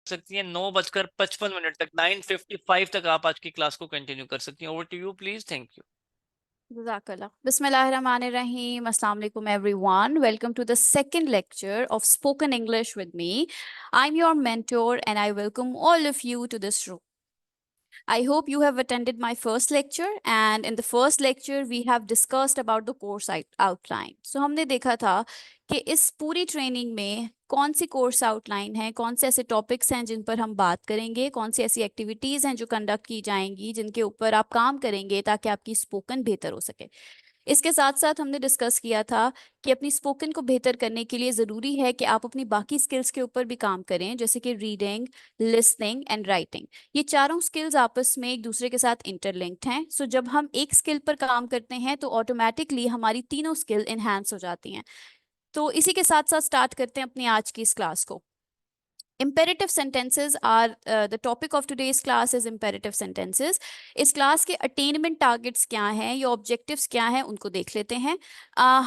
सकती हैं 9:55 तक, 9:55 तक आप आज की क्लास को कंटिन्यू कर सकती हैं। Over to you please. Thank you. Jazakallah. Bismillahirrahmanirrahim. Assalamu alaikum everyone. Welcome to the second lecture of Spoken English with me. I'm your mentor and I welcome all of you to this room. I hope you have attended my first lecture and in the first lecture we have discussed about the course outline. So हमने देखा था कि इस पूरी training में कौन सी course outline है, कौन से ऐसे टॉपिक्स हैं जिन पर हम बात करेंगे, कौन सी ऐसी एक्टिविटीज़ हैं जो कंडक्ट की जाएंगी जिनके ऊपर आप काम करेंगे ताकि आपकी स्पोकन बेहतर हो सके। इसके साथ साथ हमने डिस्कस किया था कि अपनी स्पोकन को बेहतर करने के लिए ज़रूरी है कि आप अपनी बाकी स्किल्स के ऊपर भी काम करें, जैसे कि रीडिंग, लिसनिंग एंड राइटिंग। ये चारों स्किल्स आपस में एक दूसरे के साथ इंटरलिंक्ड हैं। सो जब हम एक स्किल पर काम करते हैं तो ऑटोमेटिकली हमारी तीनों स्किल इन्हांस हो जाती हैं। तो इसी के साथ साथ स्टार्ट करते हैं अपनी आज की इस क्लास को। Imperative sentences are the topic of today's class is imperative sentences. इस क्लास के अटेनमेंट टारगेट्स क्या हैं या ऑब्जेक्टिव्स क्या हैं उनको देख लेते हैं।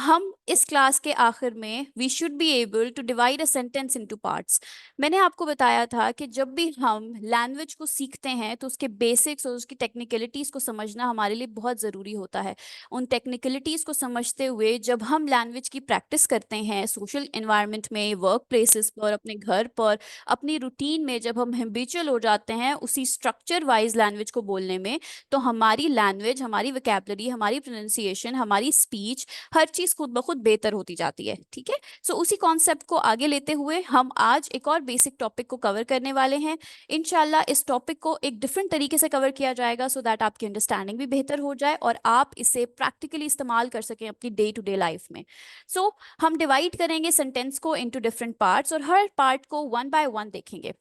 हम इस क्लास के आखिर में we should be able to divide a sentence into parts. मैंने आपको बताया था कि जब भी हम लैंग्वेज को सीखते हैं तो उसके बेसिक्स और उसकी टेक्निकलिटीज़ को समझना हमारे लिए बहुत ज़रूरी होता है। उन टेक्निकलिटीज़ को समझते हुए जब हम लैंग्वेज की प्रैक्टिस करते हैं सोशल इन्वायरमेंट में, वर्क प्लेसेस पर, अपने घर पर, अपनी रूटीन में, जब हम हैबिचुअल हो जाते हैं उसी स्ट्रक्चर वाइज लैंग्वेज को बोलने में, तो हमारी लैंग्वेज, हमारी वोकैबुलरी, हमारी प्रोनाउंसिएशन, हमारी स्पीच, हर चीज़ खुद ब खुद बेहतर होती जाती है। ठीक है, सो उसी कॉन्सेप्ट को आगे लेते हुए हम आज एक और बेसिक टॉपिक को कवर करने वाले हैं। इंशाल्लाह इस टॉपिक को एक डिफरेंट तरीके से कवर किया जाएगा सो दैट आपकी अंडरस्टैंडिंग भी बेहतर हो जाए और आप इसे प्रैक्टिकली इस्तेमाल कर सकें अपनी डे टू डे लाइफ में। सो हम डिवाइड करेंगे सेंटेंस को इनटू डिफरेंट पार्ट्स और हर पार्ट को वन बाय वन देखेंगे।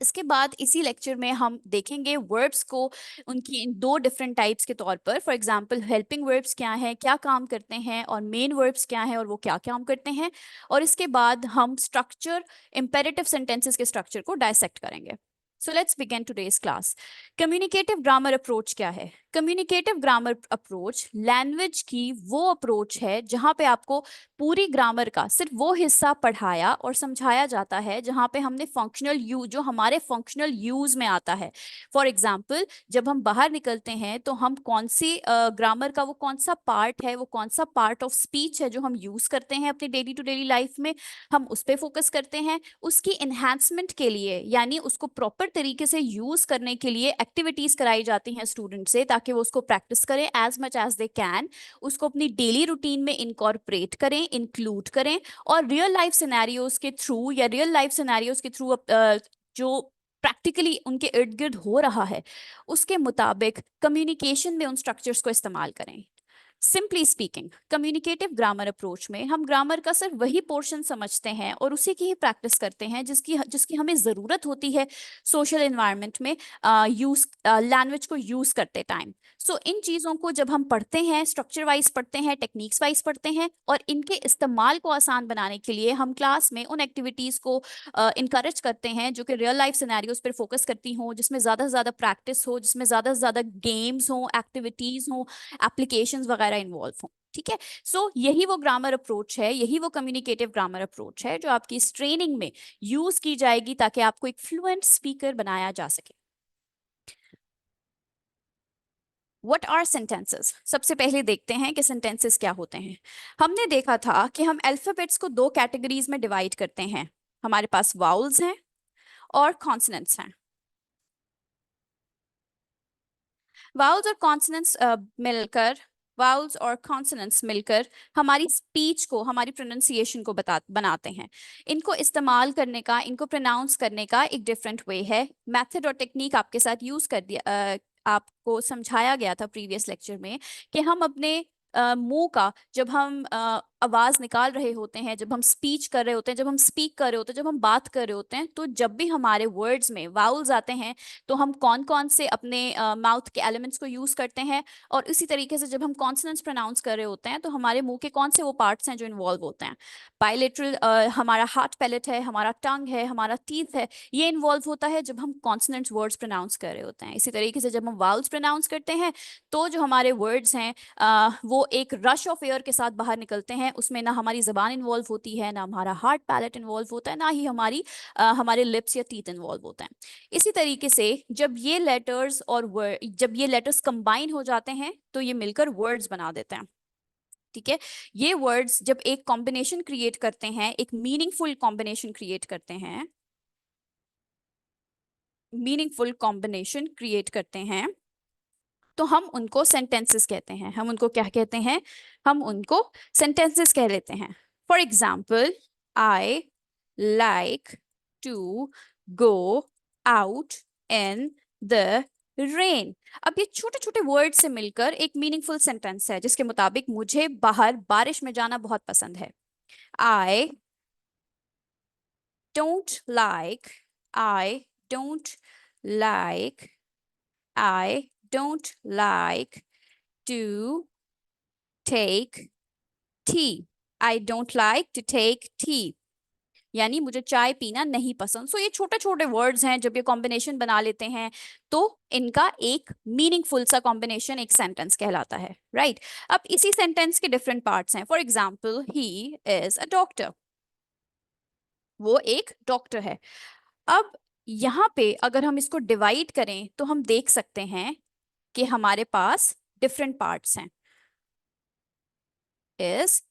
इसके बाद इसी लेक्चर में हम देखेंगे वर्ब्स को उनकी इन दो डिफरेंट टाइप्स के तौर पर। फॉर एग्जांपल हेल्पिंग वर्ब्स क्या हैं, क्या काम करते हैं, और मेन वर्ब्स क्या हैं और वो क्या काम करते हैं। और इसके बाद हम स्ट्रक्चर, इंपेरेटिव सेंटेंसेस के स्ट्रक्चर को डायसेक्ट करेंगे। So let's begin today's class. Communicative grammar approach क्या है? कम्युनिकेटिव ग्रामर अप्रोच लैंग्वेज की वो अप्रोच है जहां पे आपको पूरी ग्रामर का सिर्फ वो हिस्सा पढ़ाया और समझाया जाता है जहां पे हमने फंक्शनल यूज, जो हमारे फंक्शनल यूज में आता है। फॉर एग्जाम्पल जब हम बाहर निकलते हैं तो हम कौन सी ग्रामर का वो कौन सा पार्ट है, वो कौन सा पार्ट ऑफ स्पीच है जो हम यूज करते हैं अपनी डेली टू डेली लाइफ में, हम उस पर फोकस करते हैं। उसकी इन्हेंसमेंट के लिए यानी उसको प्रॉपर तरीके से यूज करने के लिए एक्टिविटीज कराई जाती हैं स्टूडेंट से ताकि वो उसको प्रैक्टिस करें as much as they can, उसको अपनी डेली रूटीन में इनकॉर्पोरेट करें, इंक्लूड करें, और रियल लाइफ सिनेरियोज के थ्रू या रियल लाइफ सिनेरियोज के थ्रू जो प्रैक्टिकली उनके इर्द गिर्द हो रहा है उसके मुताबिक कम्युनिकेशन में उन स्ट्रक्चर्स को इस्तेमाल करें। Simply speaking, communicative grammar approach में हम ग्रामर का सिर्फ वही पोर्शन समझते हैं और उसी की ही प्रैक्टिस करते हैं जिसकी जिसकी हमें ज़रूरत होती है सोशल इन्वायरमेंट में यूज लैंग्वेज को यूज करते टाइम। सो इन चीज़ों को जब हम पढ़ते हैं, स्ट्रक्चर वाइज पढ़ते हैं, टेक्निक्स वाइज पढ़ते हैं, और इनके इस्तेमाल को आसान बनाने के लिए हम क्लास में उन एक्टिविटीज़ को इनकरेज करते हैं जो कि रियल लाइफ सिनेरियोज पर फोकस करती हों, जिसमें ज़्यादा से ज़्यादा प्रैक्टिस हो, जिसमें ज़्यादा से ज़्यादा गेम्स हों, एक्टिविटीज़ हों, एप्लीकेशंस वगैरह इन्वॉल्व हों। ठीक है, सो यही वो ग्रामर अप्रोच है, यही वो कम्युनिकेटिव ग्रामर अप्रोच है जो आपकी इस ट्रेनिंग में यूज की जाएगी ताकि आपको एक फ्लुएंट स्पीकर बनाया जा सके। What are sentences? सबसे पहले देखते हैं कि sentences क्या होते हैं। हमने देखा था कि हम अल्फाबेट्स को दो कैटेगरीज में डिवाइड करते हैं। हमारे पास वाउल्स हैं और कॉन्सोनेंट्स हैं। वाउल्स और कॉन्सोनेंट्स मिलकर वाउल्स और कॉन्सोनेंट्स मिलकर हमारी स्पीच को, हमारी प्रोनाउंसिएशन को बनाते हैं। इनको इस्तेमाल करने का, इनको प्रोनाउंस करने का एक डिफरेंट वे है। मेथड और टेक्निक आपके साथ यूज कर दिया, आपको समझाया गया था प्रीवियस लेक्चर में कि हम अपने मुंह का जब हम आवाज निकाल रहे होते हैं, जब हम स्पीच कर रहे होते हैं, जब हम स्पीक कर रहे होते हैं, जब हम बात कर रहे होते हैं, तो जब भी हमारे वर्ड्स में वाउल्स आते हैं तो हम कौन कौन से अपने माउथ के एलिमेंट्स को यूज करते हैं, और इसी तरीके से जब हम कॉन्सोनेंट्स प्रोनाउंस कर रहे होते हैं तो हमारे मुंह के कौन से वो पार्ट्स हैं जो इन्वॉल्व होते हैं। बायलेटरल हमारा हार्ट पैलेट है, हमारा टंग है, हमारा टीथ है, ये इन्वॉल्व होता है जब हम कॉन्सोनेंट्स वर्ड्स प्रोनाउंस कर रहे होते हैं। इसी तरीके से जब हम वाउल्स प्रोनाउंस करते हैं तो जो हमारे वर्ड्स हैं वो एक रश ऑफ एयर के साथ बाहर निकलते हैं हैं उसमें ना हमारी जबान इन्वॉल्व होती है, ना हमारा हार्ट पैलेट इन्वॉल्व होता है, ना ही हमारे लिप्स या टीथ इन्वॉल्व होते हैं। इसी तरीके से जब ये लेटर्स कंबाइन हो जाते हैं तो ये मिलकर वर्ड्स बना देते हैं। ठीक है, ये वर्ड्स जब एक कॉम्बिनेशन क्रिएट करते हैं, एक मीनिंगफुल कॉम्बिनेशन क्रिएट करते हैं, तो हम उनको सेंटेंसेस कहते हैं। हम उनको क्या कहते हैं? हम उनको सेंटेंसेस कह लेते हैं। For example, I like to go out in the rain. अब ये छोटे छोटे वर्ड से मिलकर एक मीनिंगफुल सेंटेंस है जिसके मुताबिक मुझे बाहर बारिश में जाना बहुत पसंद है। I don't like I don't like I don't like to take tea. I don't like to take tea. यानी मुझे चाय पीना नहीं पसंद। सो ये छोटे छोटे वर्ड्स हैं, जब ये कॉम्बिनेशन बना लेते हैं तो इनका एक मीनिंगफुल सा कॉम्बिनेशन एक सेंटेंस कहलाता है, राइट? अब इसी सेंटेंस के डिफरेंट पार्ट्स हैं। For example, he is a doctor. वो एक डॉक्टर है। अब यहाँ पे अगर हम इसको डिवाइड करें तो हम देख सकते हैं कि हमारे पास डिफरेंट पार्ट्स हैं। इज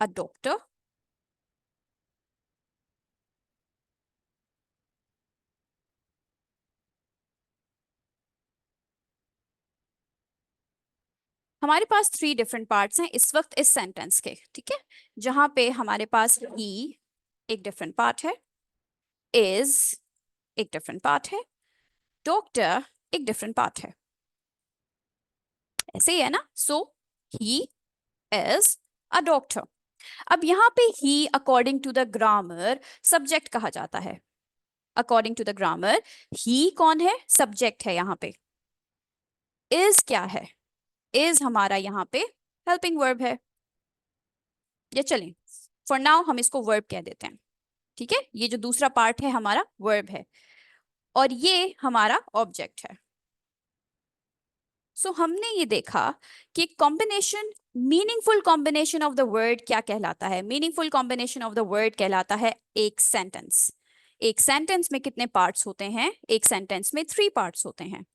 अ डॉक्टर, हमारे पास 3 डिफरेंट पार्ट्स हैं इस वक्त इस सेंटेंस के। ठीक है, जहां पे हमारे पास ही एक डिफरेंट पार्ट है, इज एक डिफरेंट पार्ट है, डॉक्टर एक डिफरेंट पार्ट है। ऐसे ही है ना? So he is a doctor. अब यहाँ पे he according to the grammar subject कहा जाता है। According to the grammar he कौन है? सब्जेक्ट है। यहाँ पे इज क्या है? इज हमारा यहाँ पे हेल्पिंग वर्ब है। या चलें, फॉर नाउ हम इसको वर्ब कह देते हैं। ठीक है, ये जो दूसरा पार्ट है हमारा वर्ब है और ये हमारा ऑब्जेक्ट है। सो हमने ये देखा कि combination, meaningful combination of the word क्या कहलाता है? Meaningful combination of the word कहलाता है एक सेंटेंस। एक सेंटेंस में कितने पार्ट्स होते हैं? एक सेंटेंस में 3 पार्ट्स होते हैं।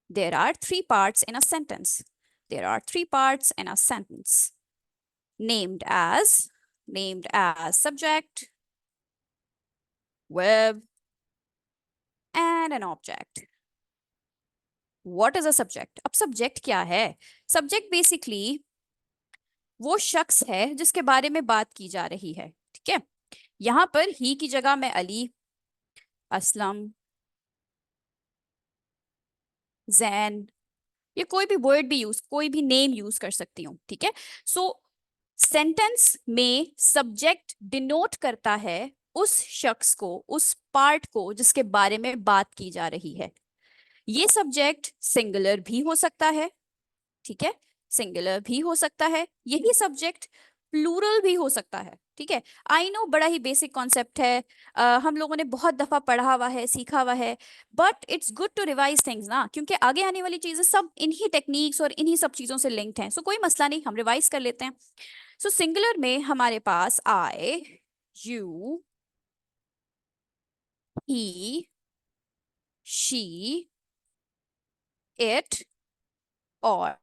There are 3 parts in a sentence. There are 3 parts in a sentence, named as subject, verb, and an object. What is a subject? अब सब्जेक्ट क्या है? सब्जेक्ट बेसिकली वो शख्स है जिसके बारे में बात की जा रही है। ठीक है, यहाँ पर ही की जगह मैं अली, असलम, जैन, ये कोई भी वर्ड भी कोई भी नेम यूज कर सकती हूँ। ठीक है, सो सेंटेंस में सब्जेक्ट डिनोट करता है उस शख्स को, उस पार्ट को जिसके बारे में बात की जा रही है। ये सब्जेक्ट सिंगुलर भी हो सकता है। ठीक है, सिंगुलर भी हो सकता है। यही सब्जेक्ट प्लूरल भी हो सकता है। ठीक है, आई नो बड़ा ही बेसिक कॉन्सेप्ट है, हम लोगों ने बहुत दफा पढ़ा हुआ है, सीखा हुआ है, but it's good to revise things ना, क्योंकि आगे आने वाली चीजें सब इन्हीं टेक्निक्स और इन्हीं सब चीजों से लिंक्ड हैं। सो कोई मसला नहीं, हम रिवाइज कर लेते हैं। सो सिंगुलर में हमारे पास आई, यू, ही, शी, इट और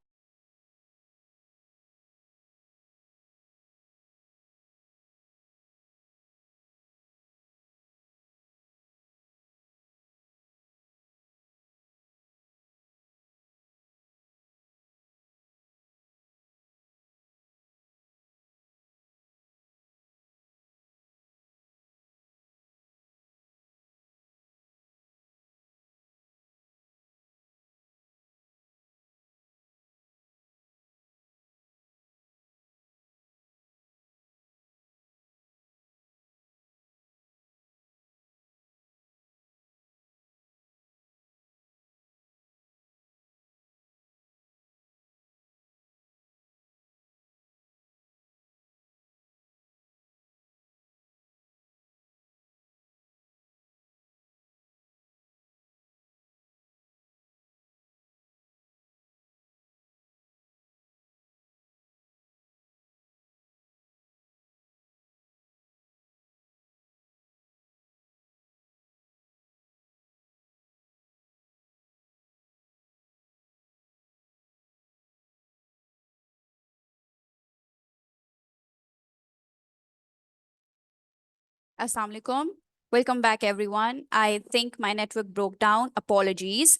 Assalamu alaikum. Welcome back, everyone. I think my network broke down. Apologies.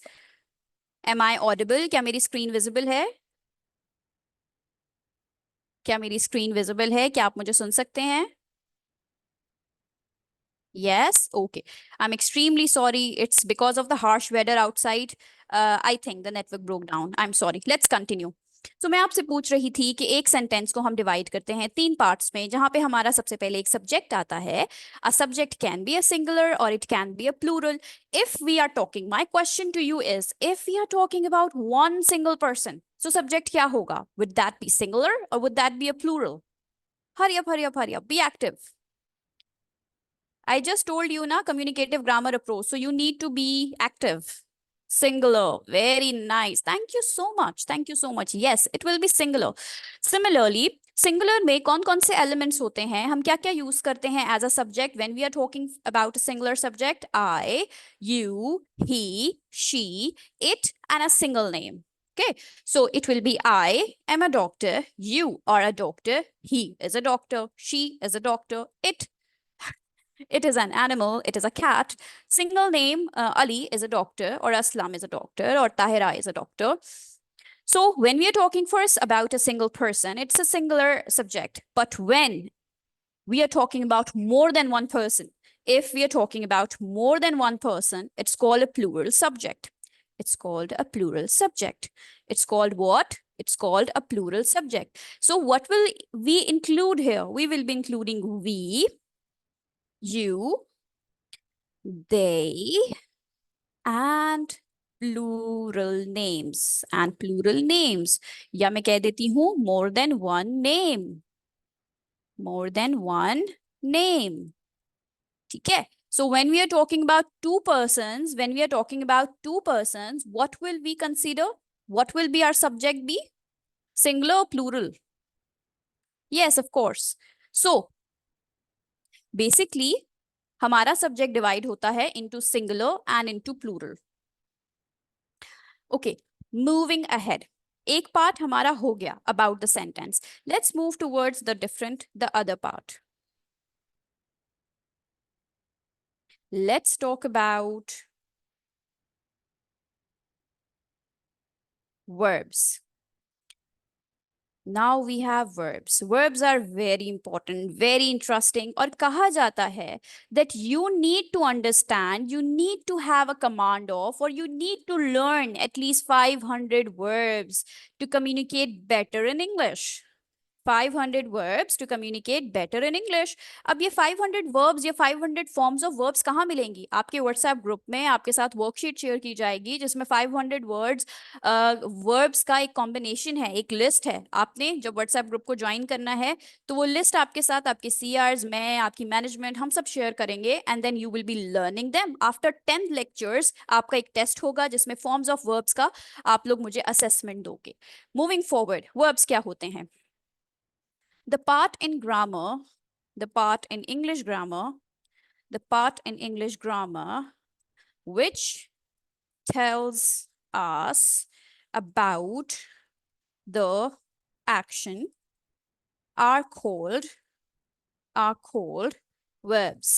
Am I audible? क्या मेरी screen visible है? क्या मेरी screen visible है? क्या आप मुझे सुन सकते हैं? Yes? Okay. I'm extremely sorry. It's because of the harsh weather outside. I think the network broke down. I'm sorry. Let's continue. तो मैं आपसे पूछ रही थी कि एक सेंटेंस को हम डिवाइड करते हैं 3 पार्ट्स में, जहां पे हमारा सबसे पहले एक सब्जेक्ट आता है. A subject can be a singular or it can be a plural. If we are talking, my question to you is, if we are talking about one single person, so subject क्या होगा? Would that be singular or would that be a plural? Hurry up, hurry up, hurry up, be active. I just told you na communicative grammar approach. So you need to be active. Singular. Very nice. Thank you so much. Thank you so much. Yes, it will be singular. Similarly, singular में कौन-कौन से elements होते हैं? हम क्या-क्या use करते हैं as a subject when we are talking about a singular subject? I, you, he, she, it, and a single name. Okay, so it will be I am a doctor, you are a doctor, he is a doctor, she is a doctor, it is an animal, it is a cat. Single name, Ali is a doctor, or Aslam is a doctor, or Tahira is a doctor. So when we are talking first about a single person, it's a singular subject. But when we are talking about more than one person, if we are talking about more than one person, it's called a plural subject. It's called a plural subject. It's called what? It's called a plural subject. So what will we include here? We will be including we, you, they, and plural names. And plural names, या मैं कह देती हूँ more than one name. More than one name. ठीक है? So when we are talking about two persons, what will we consider? What will be our subject be? Singular or plural? Yes, of course. So basically हमारा subject divide होता है into singular and into plural. Okay, moving ahead. एक part हमारा हो गया about the sentence. Let's move towards the other part. Let's talk about verbs. Now we have verbs. Verbs are very important, very interesting. और कहा जाता है that you need to understand, you need to have a command of, or you need to learn at least 500 verbs to communicate better in English. 500 verbs to communicate better in English. अब ये 500 verbs या 500 forms of verbs कहाँ मिलेंगी? आपके WhatsApp group में आपके साथ worksheet share की जाएगी जिसमें 500 वर्ड्स verbs का एक कॉम्बिनेशन है, एक लिस्ट है. आपने जब WhatsApp ग्रुप को ज्वाइन करना है तो वो लिस्ट आपके साथ आपके CRs, मैं, आपकी मैनेजमेंट, हम सब शेयर करेंगे and then you will be learning them. After 10 lectures आपका एक टेस्ट होगा जिसमें फॉर्म्स ऑफ वर्ब्स का आप लोग मुझे असेसमेंट दोगे. मूविंग फॉरवर्ड, वर्ब्स क्या होते हैं? The part in grammar, the part in English grammar, the part in English grammar which tells us about the action are called verbs.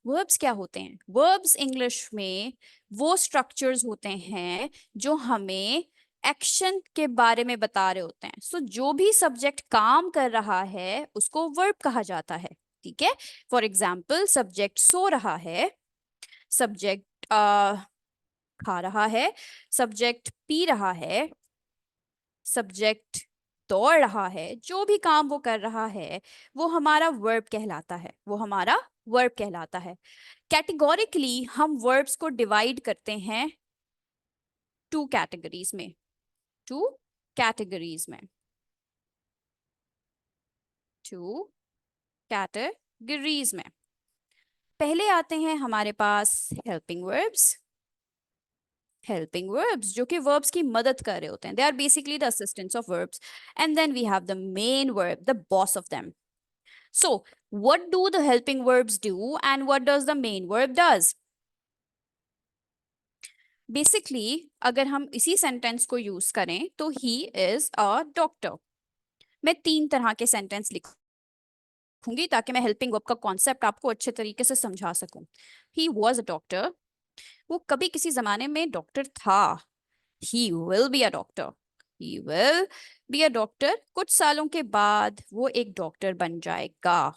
Verbs क्या होते हैं? Verbs English में वो structures होते हैं जो हमें एक्शन के बारे में बता रहे होते हैं. सो जो भी सब्जेक्ट काम कर रहा है उसको वर्ब कहा जाता है. ठीक है? फॉर एग्जाम्पल, सब्जेक्ट सो रहा है, सब्जेक्ट खा रहा है, सब्जेक्ट पी रहा है, सब्जेक्ट दौड़ रहा है. जो भी काम वो कर रहा है वो हमारा वर्ब कहलाता है, वो हमारा वर्ब कहलाता है. कैटेगोरिकली हम वर्ब्स को डिवाइड करते हैं टू कैटेगरीज में. टू कैटेगरीज में, टू कैटेगरीज में. पहले आते हैं हमारे पास हेल्पिंग वर्ब्स. हेल्पिंग वर्ब्स जो कि वर्ब्स की मदद कर रहे होते हैं. They are basically the assistants of verbs. And then we have the main verb, the boss of them. So what do the helping verbs do and what does the main verb does? Basically अगर हम इसी sentence को use करें तो ही is a doctor. मैं 3 तरह के sentence लिखूंगी लिखूंगी ताकि मैं हेल्पिंग वर्ब का कॉन्सेप्ट आपको अच्छे तरीके से समझा सकूं। ही वॉज अ डॉक्टर, वो कभी किसी जमाने में डॉक्टर था। He will be a doctor, he will be a doctor, कुछ सालों के बाद वो एक डॉक्टर बन जाएगा।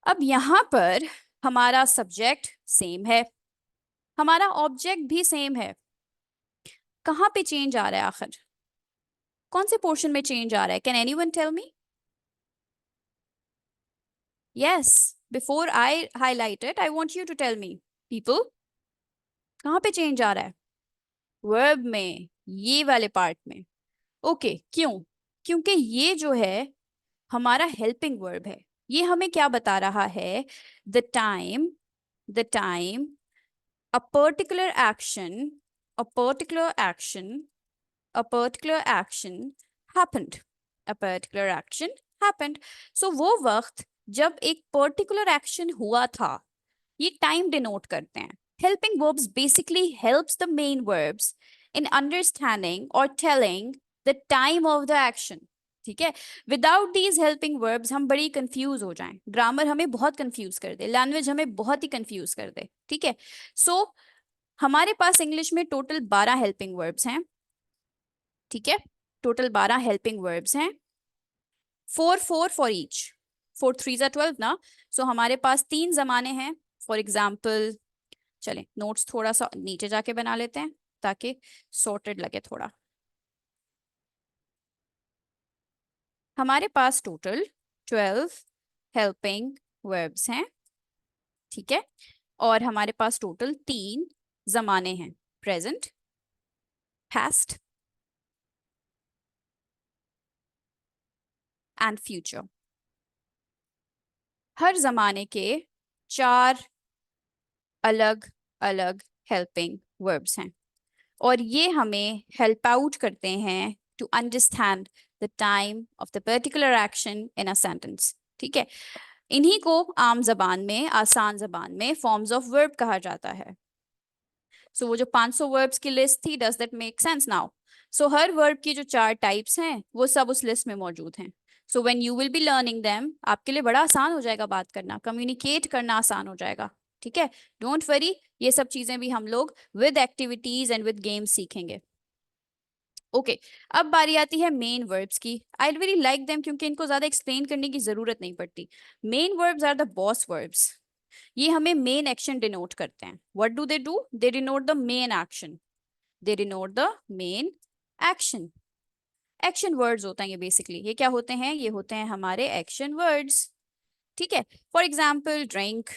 अब यहाँ पर हमारा सब्जेक्ट सेम है, हमारा ऑब्जेक्ट भी सेम है। कहाँ पे चेंज आ रहा है आखिर? कौन से पोर्शन में चेंज आ रहा है? Can anyone tell me? Yes, before I highlight it I want you to tell me people, कहाँ पे चेंज आ रहा है? वर्ब में, ये वाले पार्ट में। ओके, क्यों? क्योंकि ये जो है हमारा हेल्पिंग वर्ब है। ये हमें क्या बता रहा है? The time a particular action a particular action a particular action happened, a particular action happened। so वो वक्त जब एक पर्टिकुलर एक्शन हुआ था, ये टाइम डिनोट करते हैं। Helping verbs basically helps the main verbs in understanding और telling the time of the action. ठीक है, विदाउट दीज हेल्पिंग वर्ब्स हम बड़ी कंफ्यूज हो जाएं, ग्रामर हमें बहुत कंफ्यूज कर दे, लैंग्वेज हमें बहुत ही कंफ्यूज कर दे। ठीक है, सो हमारे पास इंग्लिश में टोटल 12 हेल्पिंग वर्ब्स हैं। ठीक है, टोटल 12 हेल्पिंग वर्ब्स हैं, 4 फॉर ईच, 4 3 12 ना। सो हमारे पास 3 जमाने हैं। फॉर एग्जाम्पल, चलें नोट्स थोड़ा सा नीचे जाके बना लेते हैं ताकि सॉर्टेड लगे थोड़ा। हमारे पास टोटल 12 हेल्पिंग वर्ब्स हैं। ठीक है, और हमारे पास टोटल 3 जमाने हैं, प्रेजेंट, पास्ट एंड फ्यूचर। हर जमाने के 4 अलग अलग हेल्पिंग वर्ब्स हैं और ये हमें हेल्प आउट करते हैं to understand the time of the particular action in a sentence. ठीक है, इन्हीं को आम जबान में, आसान जबान में फॉर्म्स ऑफ वर्ब कहा जाता है। सो वो जो 500 वर्ब्स की लिस्ट थी, does that make sense now? So her verb की जो 4 टाइप्स हैं वो सब उस लिस्ट में मौजूद हैं। सो when you will be learning them, आपके लिए बड़ा आसान हो जाएगा बात करना, कम्युनिकेट करना आसान हो जाएगा। ठीक है, डोंट वरी, ये सब चीजें भी हम लोग with activities and with games सीखेंगे। ओके, अब बारी आती है मेन वर्ब्स की। आई रियली लाइक देम क्योंकि इनको ज्यादा एक्सप्लेन करने की जरूरत नहीं पड़ती। Main verbs are the boss verbs. ये हमें मेन एक्शन डिनोट करते हैं। What do? They denote the main action, they denote the main action. Action words होते हैं ये बेसिकली। ये क्या होते हैं? ये होते हैं हमारे एक्शन वर्ड्स। ठीक है, for example drink,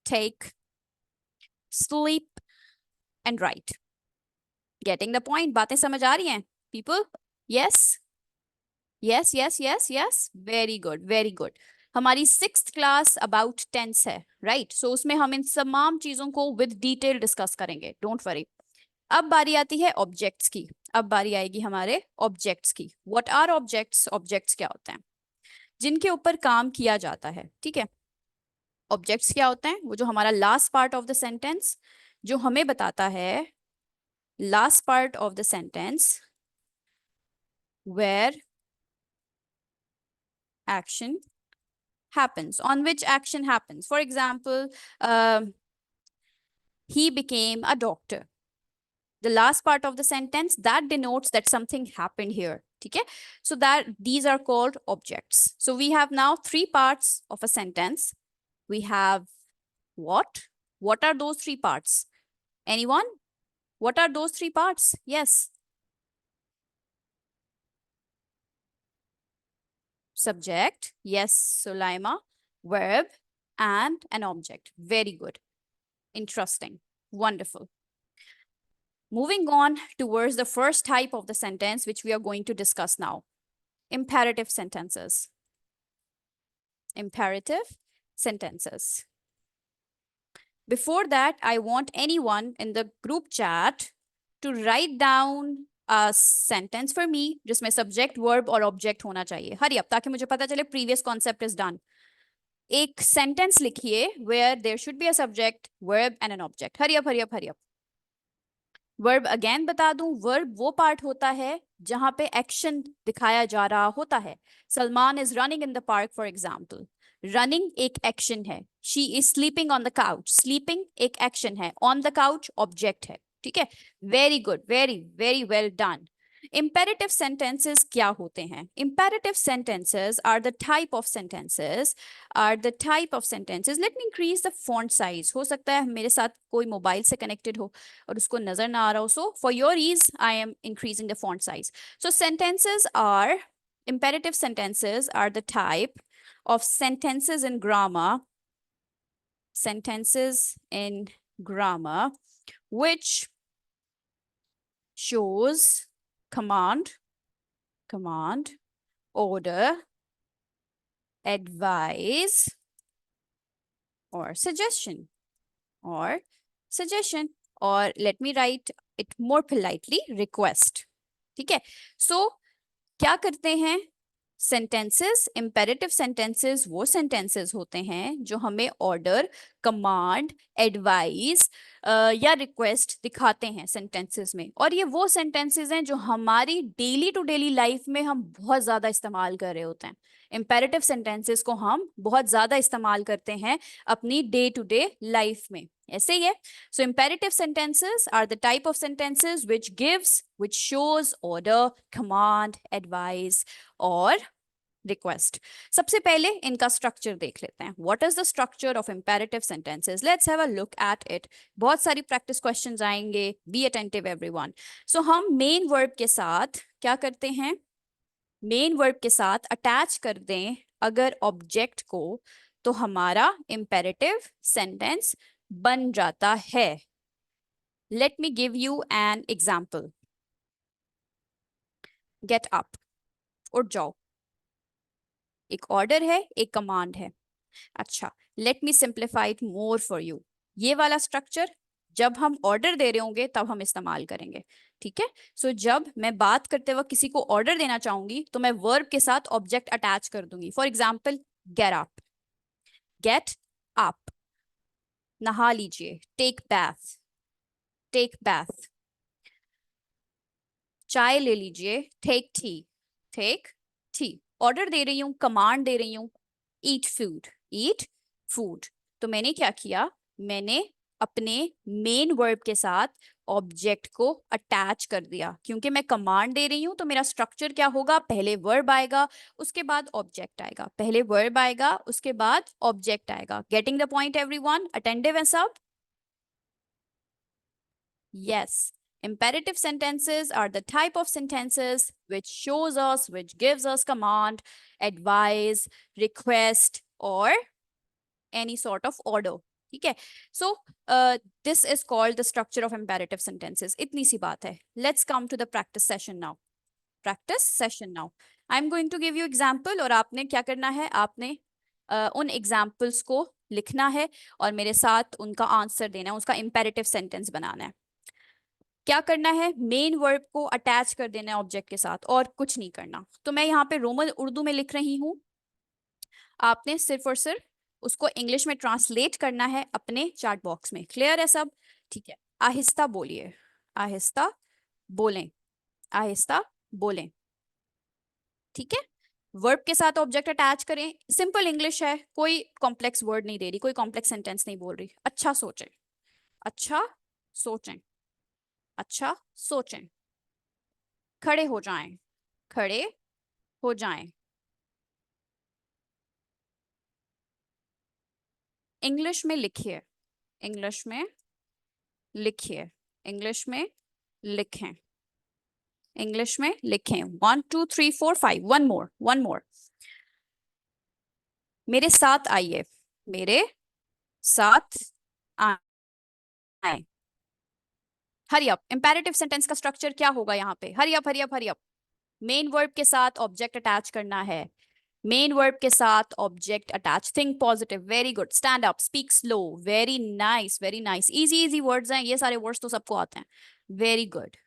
take, sleep and write. Getting the point? बातें समझ आ रही हैं people? Yes yes yes yes yes, very good very good. हमारी 6th क्लास अबाउट टेंस है, राइट? सो उसमें हम इन तमाम चीजों को विद डिटेल डिस्कस करेंगे, डोंट वरी। अब बारी आती है ऑब्जेक्ट्स की। अब बारी आएगी हमारे ऑब्जेक्ट्स की। What are objects? ऑब्जेक्ट्स क्या होते हैं? जिनके ऊपर काम किया जाता है। ठीक है, ऑब्जेक्ट्स क्या होते हैं? वो जो हमारा last part of the sentence जो हमें बताता है, last part of the sentence where action happens, on which action happens. For example, he became a doctor. The last part of the sentence that denotes that something happened here. Okay, so that these are called objects. So we have now 3 parts of a sentence. We have what? What are those 3 parts? Anyone? What are those 3 parts? Yes. Subject, yes, Sulaima. Verb and an object. Very good. Interesting. Wonderful. Moving on towards the first type of the sentence, which we are going to discuss now. Imperative sentences. Imperative sentences. Before that, I want anyone in the group chat to write down a sentence for me जिसमें subject, verb और object होना चाहिए। Hurry up, ताकि मुझे पता चले previous concept is done. एक sentence लिखिए where there should be a subject, verb and an object. Hurry up, hurry up, hurry up. Verb again बता दूं, वर्ब वो पार्ट होता है जहां पे एक्शन दिखाया जा रहा होता है. Salman is running in the park for example. Running एक एक्शन है. She is sleeping on the couch. Sleeping एक एक्शन है. ऑन द काउच ऑब्जेक्ट है. ठीक है. Very good, very very well done. Imperative sentences क्या होते हैं? Imperative sentences are the type of sentences. Let me increase the font size. हो सकता है मेरे साथ कोई मोबाइल से कनेक्टेड हो और उसको नजर ना आ रहा हो. So for your ease, I am increasing the font size. So imperative sentences are the type of sentences in grammar which shows command, order, advise, or suggestion. Or let me write it more politely, request. ठीक है. So क्या करते हैं? Sentences, imperative sentences वो sentences होते हैं जो हमें ऑर्डर, कमांड, एडवाइस या रिक्वेस्ट दिखाते हैं सेंटेंसेस में. और ये वो सेंटेंसेस हैं जो हमारी डेली टू डेली लाइफ में हम बहुत ज्यादा इस्तेमाल कर रहे होते हैं. इंपेरेटिव सेंटेंसेस को हम बहुत ज्यादा इस्तेमाल करते हैं अपनी डे टू डे लाइफ में. ऐसे ही है. So imperative sentences are the type of sentences which shows order, command, advice or request. सबसे पहले इनका स्ट्रक्चर देख लेते हैं. What is the structure of imperative sentences? Let's have a look at it. बहुत सारी प्रैक्टिस क्वेश्चंस आएंगे. Be attentive everyone. So हम मेन वर्ब के साथ क्या करते हैं? मेन वर्ब के साथ अटैच कर दें अगर ऑब्जेक्ट को, तो हमारा imperative सेंटेंस बन जाता है. Let me give you an example. Get up. उठ जाओ. एक ऑर्डर है, एक कमांड है. अच्छा, let me simplify it more for you. ये वाला स्ट्रक्चर जब हम ऑर्डर दे रहे होंगे तब हम इस्तेमाल करेंगे. ठीक है. सो जब मैं बात करते वक्त किसी को ऑर्डर देना चाहूंगी तो मैं वर्ब के साथ ऑब्जेक्ट अटैच कर दूंगी. For example, get up. Get up. नहा लीजिए. Take bath. Take bath. चाय ले लीजिए. Take tea. Take tea. Order दे रही हूँ, कमांड दे रही हूँ. Eat food. Eat food. तो मैंने क्या किया? मैंने अपने मेन वर्ब के साथ ऑब्जेक्ट को अटैच कर दिया. क्योंकि मैं कमांड दे रही हूं तो मेरा स्ट्रक्चर क्या होगा? पहले वर्ब आएगा, उसके बाद ऑब्जेक्ट आएगा. पहले वर्ब आएगा, उसके बाद ऑब्जेक्ट आएगा. Getting the point everyone? Attentive है सब? Yes. Imperative sentences are the type of sentences which gives us command, advice, request, or any sort of order. ठीक है. So this is called the structure of imperative sentences. इतनी सी बात है. Let's come to the practice session now. Practice session now. I'm going to give you example और आपने क्या करना है? आपने उन examples को लिखना है और मेरे साथ उनका आंसर देना है, उसका imperative sentence बनाना है. क्या करना है? मेन वर्ब को अटैच कर देना है ऑब्जेक्ट के साथ और कुछ नहीं करना. तो मैं यहाँ पे रोमन उर्दू में लिख रही हूँ. आपने सिर्फ और सिर्फ उसको इंग्लिश में ट्रांसलेट करना है अपने चैट बॉक्स में. क्लियर है सब? ठीक है. आहिस्ता बोलिए. आहिस्ता बोलें. आहिस्ता बोलें. ठीक है. वर्ब के साथ ऑब्जेक्ट अटैच करें. सिंपल इंग्लिश है, कोई कॉम्प्लेक्स वर्ड नहीं दे रही, कोई कॉम्प्लेक्स सेंटेंस नहीं बोल रही. अच्छा सोचें. अच्छा सोचें. अच्छा सोचें. खड़े हो जाएं. खड़े हो जाएं. इंग्लिश में लिखिए. इंग्लिश में लिखिए. इंग्लिश में लिखें. इंग्लिश में लिखें. 1 2 3 4 5. One more. मेरे साथ आइए. मेरे साथ आए. Hurry up. इंपेरेटिव सेंटेंस का स्ट्रक्चर क्या होगा यहाँ पे? हरी up, hurry up, hurry up. Main verb के साथ ऑब्जेक्ट अटैच करना है. मेन वर्ब के साथ object attach. Think positive. Very good. Stand up. Speak slow. Very nice, very nice. Easy words हैं ये सारे. वर्ड्स तो सबको आते हैं. Very good.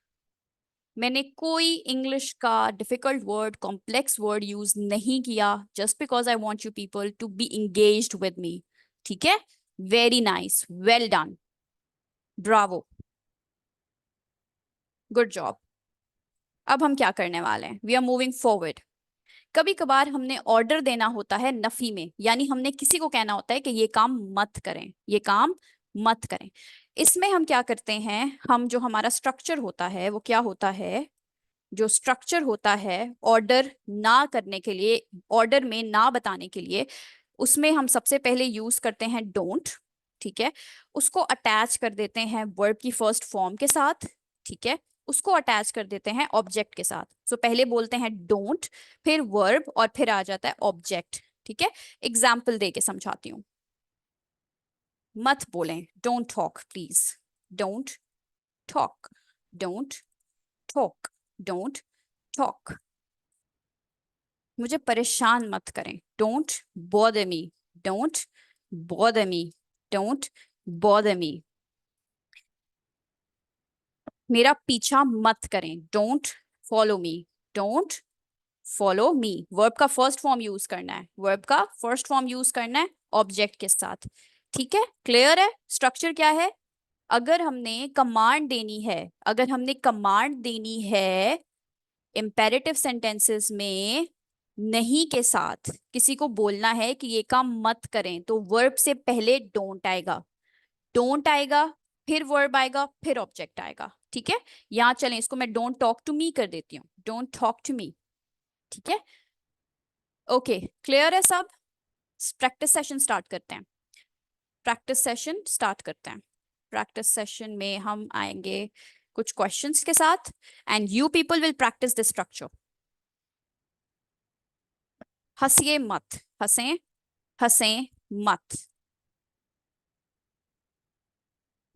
मैंने कोई इंग्लिश का difficult word, complex word use नहीं किया. Just because I want you people to be engaged with me. ठीक है. Very nice. Well done. Bravo. Good job. अब हम क्या करने वाले हैं, वी आर मूविंग फॉरवर्ड। कभी कभार हमने ऑर्डर देना होता है नफी में, यानी हमने किसी को कहना होता है कि ये काम मत करें, ये काम मत करें। इसमें हम क्या करते हैं, हम जो हमारा स्ट्रक्चर होता है वो क्या होता है, जो स्ट्रक्चर होता है ऑर्डर ना करने के लिए, ऑर्डर में ना बताने के लिए, उसमें हम सबसे पहले यूज करते हैं डोंट। ठीक है, उसको अटैच कर देते हैं वर्ब की फर्स्ट फॉर्म के साथ। ठीक है, उसको अटैच कर देते हैं ऑब्जेक्ट के साथ। सो पहले बोलते हैं डोंट, फिर वर्ब, और फिर आ जाता है ऑब्जेक्ट। ठीक है, एग्जाम्पल दे के समझाती हूँ। मत बोलें, don't talk please, don't talk, don't talk, don't talk. मुझे परेशान मत करें, don't bother me, don't bother me, don't bother me. मेरा पीछा मत करें, don't follow me, don't follow me. Verb का फर्स्ट फॉर्म यूज करना है, वर्ब का फर्स्ट फॉर्म यूज करना है ऑब्जेक्ट के साथ। ठीक है, क्लियर है स्ट्रक्चर क्या है। अगर हमने कमांड देनी है, अगर हमने कमांड देनी है इंपेरेटिव सेंटेंसेस में, नहीं के साथ किसी को बोलना है कि ये काम मत करें, तो वर्ब से पहले डोंट आएगा, डोंट आएगा, फिर वर्ब आएगा, फिर ऑब्जेक्ट आएगा। ठीक है, यहां चलें, इसको मैं डोंट टॉक टू मी कर देती हूँ, डोंट टॉक टू मी। ठीक है, ओके, क्लियर है सब। प्रैक्टिस सेशन स्टार्ट करते हैं, प्रैक्टिस सेशन स्टार्ट करते हैं। प्रैक्टिस सेशन में हम आएंगे कुछ क्वेश्चंस के साथ, and you people will practise this structure. हंसिए मत, हंसें, हंसें मत।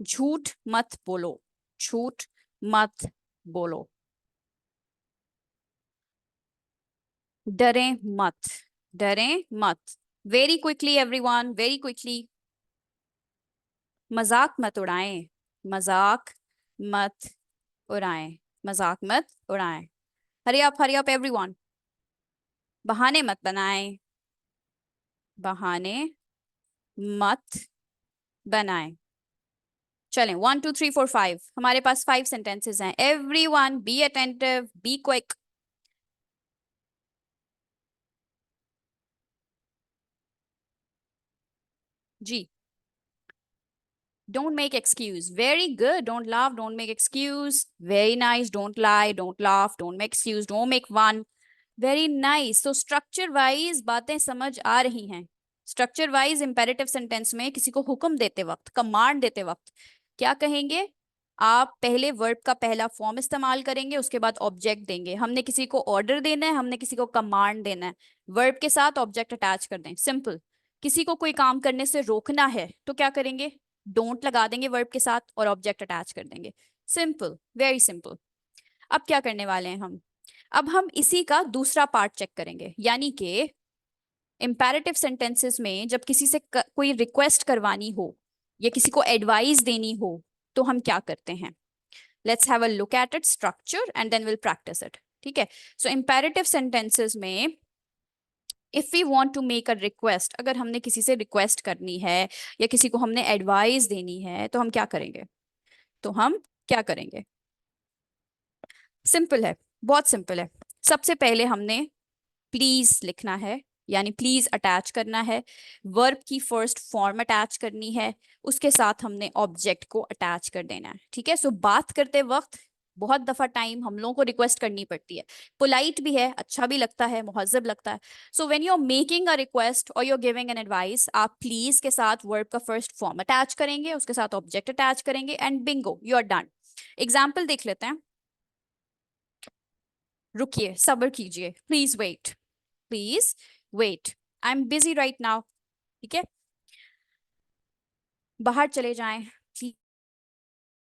झूठ मत बोलो, झूठ मत बोलो। डरें मत, डरें मत। Very quickly everyone, very quickly. मजाक मत उड़ाएं, मजाक मत उड़ाएं, मजाक मत उड़ाएं। Hurry up everyone. बहाने मत बनाएं, बहाने मत बनाएं। चलें, 1 2 3 4 5, हमारे पास 5 सेंटेंसेस हैं। Everyone be attentive, be quick. जी, don't make excuse, very good, don't laugh, don't make excuse, very nice, don't lie, don't laugh, don't make excuse, don't make fun, very nice। तो स्ट्रक्चर वाइज बातें समझ आ रही हैं। Structure wise imperative sentence में किसी को हुक्म देते वक्त, कमांड देते वक्त क्या कहेंगे, आप पहले वर्ब का पहला फॉर्म इस्तेमाल करेंगे, उसके बाद ऑब्जेक्ट देंगे। हमने किसी को ऑर्डर देना है, हमने किसी को कमांड देना है, वर्ब के साथ ऑब्जेक्ट अटैच कर दें, सिंपल। किसी को कोई काम करने से रोकना है तो क्या करेंगे, डोंट लगा देंगे वर्ब के साथ और ऑब्जेक्ट अटैच कर देंगे, सिंपल, वेरी सिंपल। अब क्या करने वाले हैं हम, अब हम इसी का दूसरा पार्ट चेक करेंगे, यानी कि इंपेरेटिव सेंटेंसेस में जब किसी से कोई रिक्वेस्ट करवानी हो या किसी को एडवाइस देनी हो तो हम क्या करते हैं। Let's have a look at it structure and then will practice it. ठीक है, सो इंपेरेटिव सेंटेंसेस में if we want to make a request, अगर हमने किसी से रिक्वेस्ट करनी है या किसी को हमने एडवाइस देनी है तो हम क्या करेंगे, तो हम क्या करेंगे, सिंपल है, बहुत सिंपल है। सबसे पहले हमने प्लीज लिखना है, यानी प्लीज अटैच करना है, वर्ब की फर्स्ट फॉर्म अटैच करनी है, उसके साथ हमने ऑब्जेक्ट को अटैच कर देना है। ठीक है, सो बात करते वक्त बहुत दफा टाइम हम लोगों को रिक्वेस्ट करनी पड़ती है, पोलाइट भी है, अच्छा भी लगता है, मुहज्जब लगता है। So when you are making a request or you are giving an advice, आप प्लीज के साथ वर्ब का फर्स्ट फॉर्म अटैच करेंगे, उसके साथ ऑब्जेक्ट अटैच करेंगे, and bingo, you are done. Example देख लेते हैं, रुकिए, सब्र कीजिए, please wait, please wait, I am busy right now. ठीक है, बाहर चले जाएं,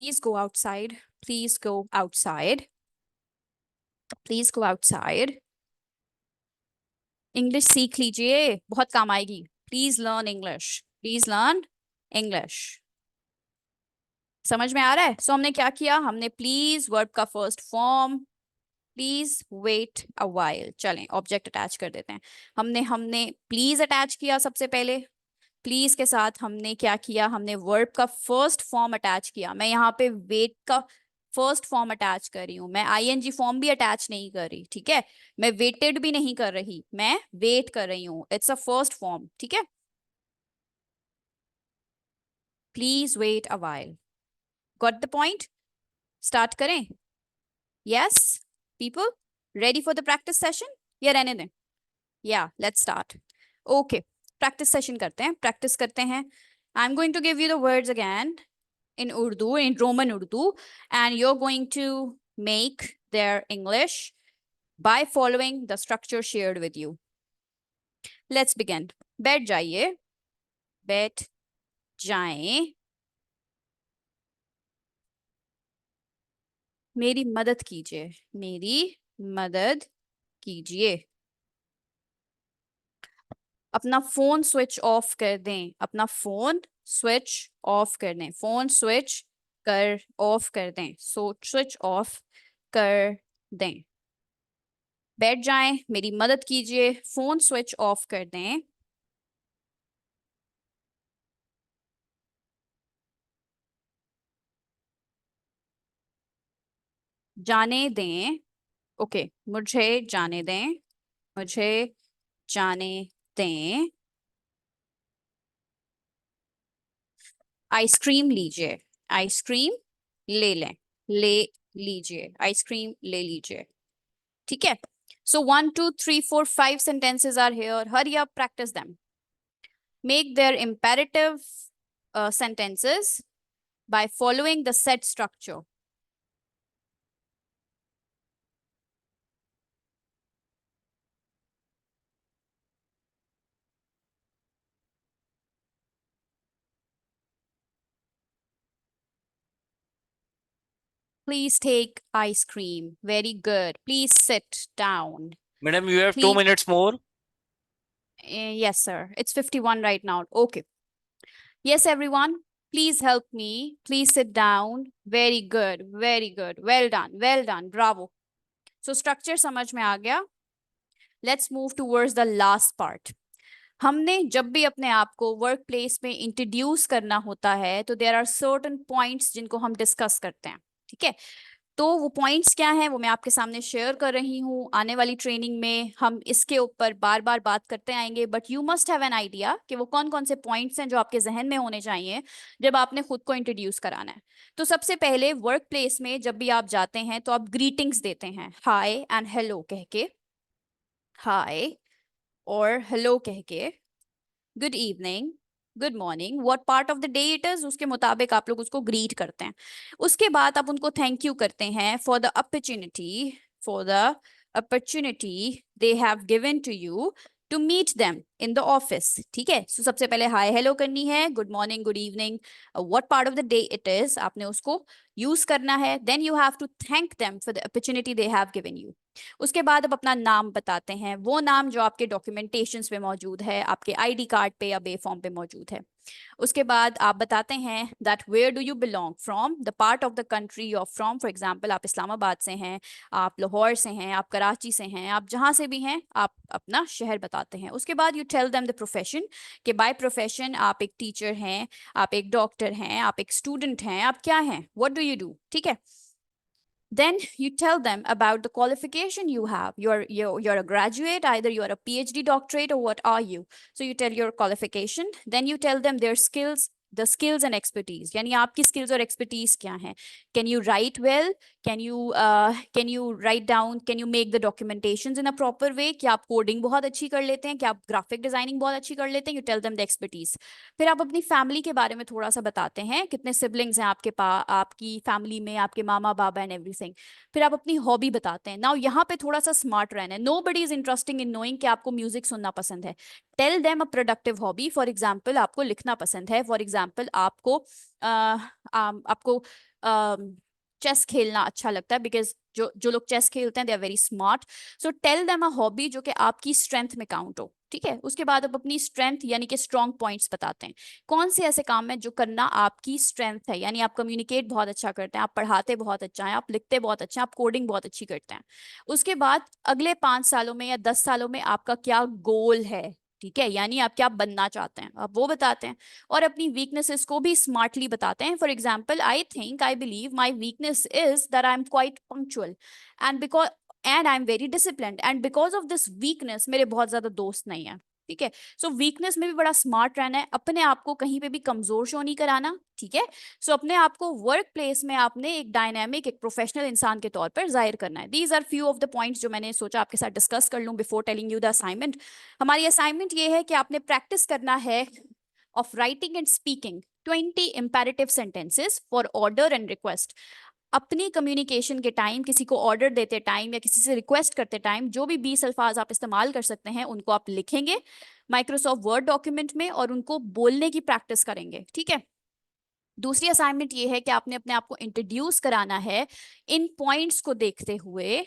please go outside, please go outside, please go outside. English सीख लीजिए, बहुत काम आएगी, please learn English, please learn English. समझ में आ रहा है। सो हमने क्या किया, हमने प्लीज वर्ब का first form, please wait a while, चलें ऑब्जेक्ट अटैच कर देते हैं। हमने हमने प्लीज अटैच किया सबसे पहले, प्लीज के साथ हमने क्या किया, हमने वर्ब का फर्स्ट फॉर्म अटैच किया। मैं यहाँ पे वेट का फर्स्ट फॉर्म अटैच कर रही हूँ, मैं आईएनजी फॉर्म भी अटैच नहीं कर रही, ठीक है। मैं वेटेड भी नहीं कर रही, मैं वेट कर रही हूँ, इट्स अ फर्स्ट फॉर्म, ठीक है। Please wait a while. Got the point? Start करें? Yes, people ready for the practice session? या रहने दें? Yeah, let's start. Okay, practice session करते हैं, practice करते हैं. I'm going to give you the words again in Urdu, in Roman Urdu, and you're going to make their English by following the structure shared with you. Let's begin. बैठ जाइए, बैठ जाएं, मेरी मदद कीजिए, मेरी मदद कीजिए, अपना फोन स्विच ऑफ कर दें, अपना फोन स्विच ऑफ कर दें, फोन स्विच कर ऑफ कर दें, सो स्विच ऑफ कर दें। बैठ जाएं, मेरी मदद कीजिए, फोन स्विच ऑफ कर दें, जाने दें, ओके, मुझे जाने दें, मुझे जाने दें, आइसक्रीम लीजिए, आइसक्रीम ले लें, ले लीजिए, आइसक्रीम ले लीजिए, ठीक है। So 1, 2, 3, 4, 5 sentences are here. Hurry up, practice them. Make their imperative sentences by following the set structure. Please take ice cream. Very good. Please sit down. Madam, you have 2 Please. minutes more. Yes, sir. It's 51 right now. Okay. Yes, everyone. Please help me. Please sit down. Very good. Very good. Well done. Well done. Bravo. So structure समझ में आ गया. Let's move towards the last part. हमने जब भी अपने आप को work place में इंट्रोड्यूस करना होता है तो देयर आर सर्टेन पॉइंट्स जिनको हम डिस्कस करते हैं, ठीक है। तो वो पॉइंट्स क्या हैं वो मैं आपके सामने शेयर कर रही हूँ। आने वाली ट्रेनिंग में हम इसके ऊपर बार बार बात करते आएंगे, but you must have an idea कि वो कौन कौन से पॉइंट्स हैं जो आपके जहन में होने चाहिए जब आपने खुद को इंट्रोड्यूस कराना है। तो सबसे पहले वर्क प्लेस में जब भी आप जाते हैं तो आप ग्रीटिंग्स देते हैं, हाय एंड हेलो कह के, हाय और हेलो कह के, good evening, good morning, what part of the day it is, उसके मुताबिक आप लोग उसको ग्रीट करते हैं। उसके बाद आप उनको थैंक यू करते हैं for the opportunity, for the opportunity they have given to you to meet them in the office, ठीक है। सो सबसे पहले हाय हेलो करनी है, good morning, good evening, what part of the day it is, आपने उसको use करना है। Then you have to thank them for the opportunity they have given you. उसके बाद आप अपना नाम बताते हैं, वो नाम जो आपके डॉक्यूमेंटेशंस पे मौजूद है, आपके आईडी कार्ड पे या बे फॉर्म पे मौजूद है। उसके बाद आप बताते हैं that where do you belong from, the part of the country you are from. For example आप इस्लामाबाद से हैं, आप लाहौर से हैं, आप कराची से हैं, आप जहां से भी हैं आप अपना शहर बताते हैं। उसके बाद you tell them the profession, कि बाय प्रोफेशन आप एक टीचर हैं, आप एक डॉक्टर हैं, आप एक स्टूडेंट हैं, आप क्या हैं, व्हाट डू यू डू, ठीक है। Then you tell them about the qualification you have. You're a graduate, either you are a PhD, doctorate, or what are you? So you tell your qualification. Then you tell them their skills, the skills and expertise. यानी आपकी skills और expertise क्या हैं? Can you write well? Can you write down? Can you make the documentations in a proper way? कि आप coding बहुत अच्छी कर लेते हैं, कि आप graphic designing बहुत अच्छी कर लेते हैं? You tell them the expertise. फिर आप अपनी फैमिली के बारे में थोड़ा सा बताते हैं, कितने सिबलिंग्स हैं आपके पास, आपकी फैमिली में, आपके मामा बाबा एंड एवरीथिंग। फिर आप अपनी हॉबी बताते हैं। नाउ यहाँ पे थोड़ा सा स्मार्ट रहना है, nobody is interesting in knowing कि आपको म्यूजिक सुनना पसंद है। Tell them a productive hobby. For example आपको लिखना पसंद है, फॉर एग्जाम्पल आपको चेस खेलना अच्छा लगता है, बिकॉज जो जो लोग चेस खेलते हैं they are very smart. So tell them a hobby जो कि आपकी स्ट्रेंथ में काउंट हो, ठीक है। उसके बाद आप अपनी स्ट्रेंथ यानी कि स्ट्रॉन्ग पॉइंट्स बताते हैं, कौन से ऐसे काम है जो करना आपकी स्ट्रेंथ है, यानी आप कम्युनिकेट बहुत अच्छा करते हैं, आप पढ़ाते बहुत अच्छा है, आप लिखते बहुत अच्छा है, आप कोडिंग बहुत अच्छी करते हैं। उसके बाद अगले 5 सालों में या 10 सालों में आपका क्या गोल है, ठीक है, यानी आप क्या बनना चाहते हैं आप वो बताते हैं, और अपनी वीकनेसेस को भी स्मार्टली बताते हैं. For example, I believe my weakness is that I am quite punctual and I am very disciplined, and because of this weakness मेरे बहुत ज्यादा दोस्त नहीं है. ठीक है, सो वीकनेस में भी बड़ा स्मार्ट रहना है, अपने आप को कहीं पे भी कमजोर शो नहीं कराना. ठीक है, सो अपने आप को वर्क प्लेस में आपने एक डायनेमिक, एक प्रोफेशनल इंसान के तौर पर जाहिर करना है. These are few of the points जो मैंने सोचा आपके साथ डिस्कस कर लूं before telling you the assignment. हमारी असाइनमेंट ये है कि आपने प्रैक्टिस करना है of writing and speaking 20 imperative sentences for order and request. अपनी कम्युनिकेशन के टाइम, किसी को ऑर्डर देते टाइम या किसी से रिक्वेस्ट करते टाइम, जो भी 20 अल्फाज आप इस्तेमाल कर सकते हैं उनको आप लिखेंगे माइक्रोसॉफ्ट वर्ड डॉक्यूमेंट में और उनको बोलने की प्रैक्टिस करेंगे. ठीक है, दूसरी असाइनमेंट ये है कि आपने अपने आप को इंट्रोड्यूस कराना है इन पॉइंट्स को देखते हुए,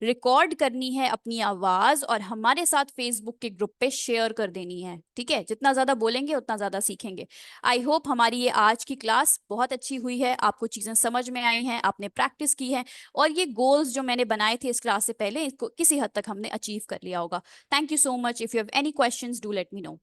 रिकॉर्ड करनी है अपनी आवाज और हमारे साथ फेसबुक के ग्रुप पे शेयर कर देनी है. ठीक है, जितना ज्यादा बोलेंगे उतना ज्यादा सीखेंगे. आई होप हमारी ये आज की क्लास बहुत अच्छी हुई है, आपको चीजें समझ में आई हैं, आपने प्रैक्टिस की है, और ये गोल्स जो मैंने बनाए थे इस क्लास से पहले, इसको किसी हद तक हमने अचीव कर लिया होगा. Thank you so much. If you have any questions do let me know.